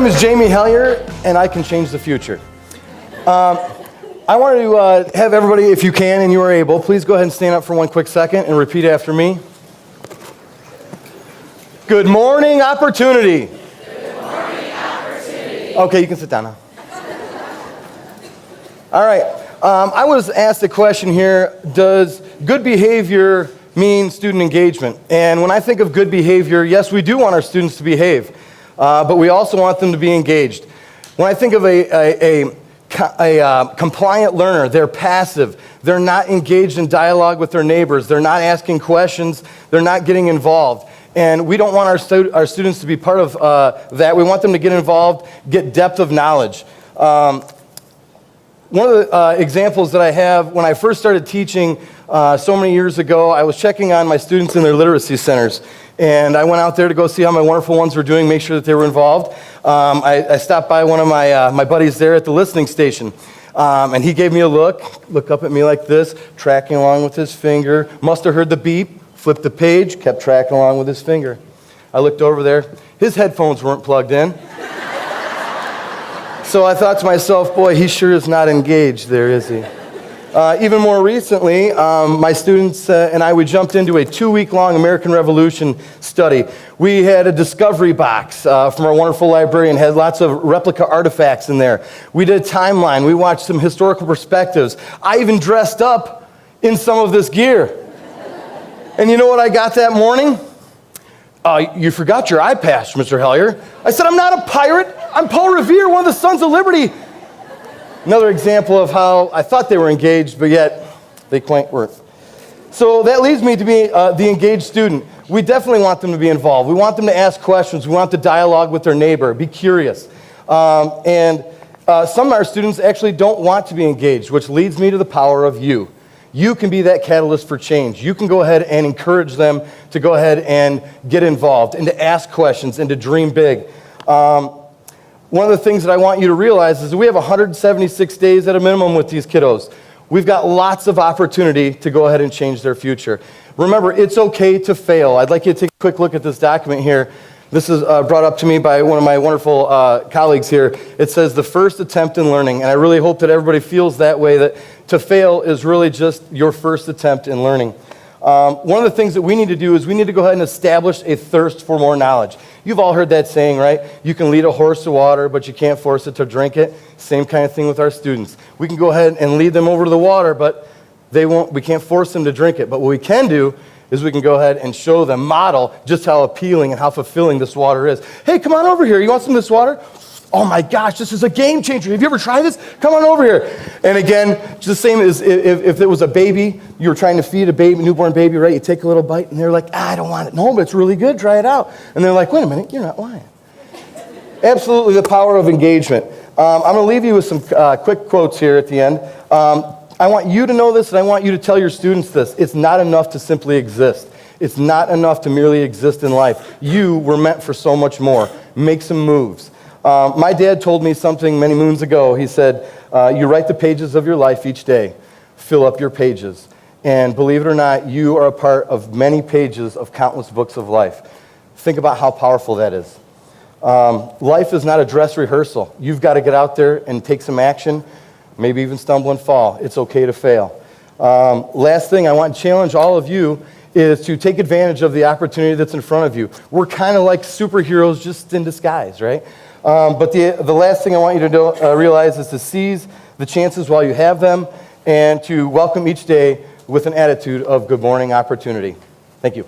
name is Jaimie Hellyer, and I can change the future. I want to have everybody, if you can and you are able, please go ahead and stand up for one quick second and repeat after me. Good morning, opportunity. Good morning, opportunity. Okay, you can sit down now. All right. I was asked a question here, does good behavior mean student engagement? And when I think of good behavior, yes, we do want our students to behave, but we also want them to be engaged. When I think of a compliant learner, they're passive. They're not engaged in dialogue with their neighbors. They're not asking questions. They're not getting involved. And we don't want our students to be part of that. We want them to get involved, get depth of knowledge. One of the examples that I have, when I first started teaching so many years ago, I was checking on my students in their literacy centers. And I went out there to go see how my wonderful ones were doing, make sure that they were involved. I stopped by one of my buddies there at the listening station. And he gave me a look up at me like this, tracking along with his finger. Must have heard the beep, flipped the page, kept tracking along with his finger. I looked over there. His headphones weren't plugged in. So I thought to myself, boy, he sure is not engaged there, is he? Even more recently, my students and I, we jumped into a 2-week-long American Revolution study. We had a discovery box from our wonderful librarian, had lots of replica artifacts in there. We did a timeline. We watched some historical perspectives. I even dressed up in some of this gear. And you know what I got that morning? You forgot your eye patch, Mr. Hellyer. I said, I'm not a pirate. I'm Paul Revere, one of the Sons of Liberty. Another example of how I thought they were engaged, but yet they quite weren't. So that leads me to be the engaged student. We definitely want them to be involved. We want them to ask questions. We want to dialogue with their neighbor, be curious. And some of our students actually don't want to be engaged, which leads me to the power of you. You can be that catalyst for change. You can go ahead and encourage them to go ahead and get involved and to ask questions and to dream big. One of the things that I want you to realize is that we have 176 days at a minimum with these kiddos. We've got lots of opportunity to go ahead and change their future. Remember, it's okay to fail. I'd like you to take a quick look at this document here. This is brought up to me by one of my wonderful colleagues here. It says the first attempt in learning, and I really hope that everybody feels that way, that to fail is really just your first attempt in learning. One of the things that we need to do is we need to go ahead and establish a thirst for more knowledge. You've all heard that saying, right? You can lead a horse to water, but you can't force it to drink it. Same kind of thing with our students. We can go ahead and lead them over to the water, but we can't force them to drink it. But what we can do is we can go ahead and show them, model just how appealing and how fulfilling this water is. Hey, come on over here. You want some of this water? Oh my gosh, this is a game changer. Have you ever tried this? Come on over here. And again, just the same as if it was a baby, you were trying to feed a baby, newborn baby, right? You take a little bite and they're like, I don't want it. No, but it's really good. Try it out. And they're like, wait a minute, you're not lying. Absolutely the power of engagement. I'm going to leave you with some quick quotes here at the end. I want you to know this, and I want you to tell your students this. It's not enough to simply exist. It's not enough to merely exist in life. You were meant for so much more. Make some moves. My dad told me something many moons ago. He said, you write the pages of your life each day. Fill up your pages. And believe it or not, you are a part of many pages of countless books of life. Think about how powerful that is. Life is not a dress rehearsal. You've got to get out there and take some action, maybe even stumble and fall. It's okay to fail. Last thing I want to challenge all of you is to take advantage of the opportunity that's in front of you. We're kind of like superheroes just in disguise, right? But the last thing I want you to realize is to seize the chances while you have them and to welcome each day with an attitude of good morning opportunity. Thank you.